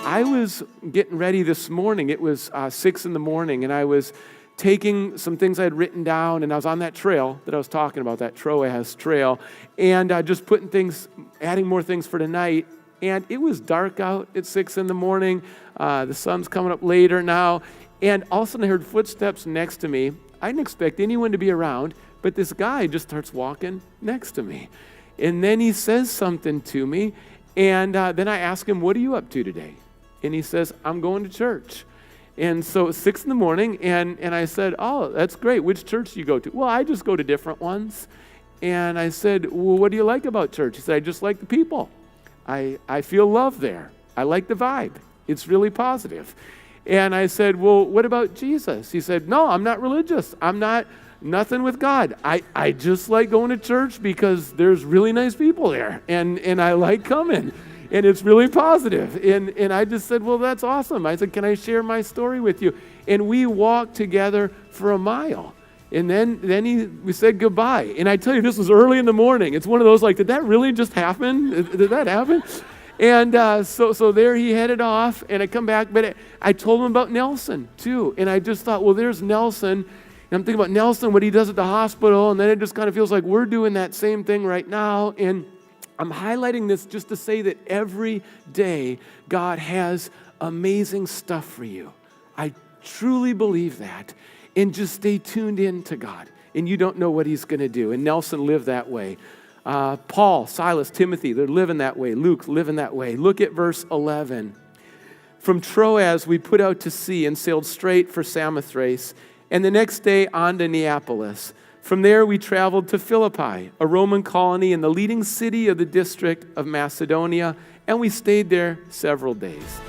I was getting ready this morning. It was 6 in the morning, and I was taking some things I had written down, and I was on that trail that I was talking about, that Troas trail, and just putting things, adding more things for tonight. And it was dark out at 6 in the morning. The sun's coming up later now. And all of a sudden I heard footsteps next to me. I didn't expect anyone to be around, but this guy just starts walking next to me. And then he says something to me. And then I ask him, "What are you up to today?" And he says, "I'm going to church." And so it's 6 in the morning, and I said, "Oh, that's great. Which church do you go to?" "Well, I just go to different ones." And I said, "Well, what do you like about church?" He said, "I just like the people. I feel love there. I like the vibe. It's really positive." And I said, "Well, what about Jesus?" He said, "No, I'm not religious. I'm not nothing with God. I just like going to church because there's really nice people there, and I like coming, and it's really positive." And I just said, "Well, that's awesome." I said, "Can I share my story with you?" And we walked together for a mile. And then we said goodbye. And I tell you, this was early in the morning. It's one of those like, did that really just happen? Did that happen? And so there he headed off, and I come back. But I told him about Nelson, too. And I just thought, well, there's Nelson. And I'm thinking about Nelson, what he does at the hospital. And then it just kind of feels like we're doing that same thing right now. And I'm highlighting this just to say that every day God has amazing stuff for you. I truly believe that. And just stay tuned in to God. And you don't know what he's going to do. And Nelson lived that way. Paul, Silas, Timothy, they're living that way. Luke, living that way. Look at verse 11. "From Troas we put out to sea and sailed straight for Samothrace, and the next day on to Neapolis. From there we traveled to Philippi, a Roman colony in the leading city of the district of Macedonia, and we stayed there several days."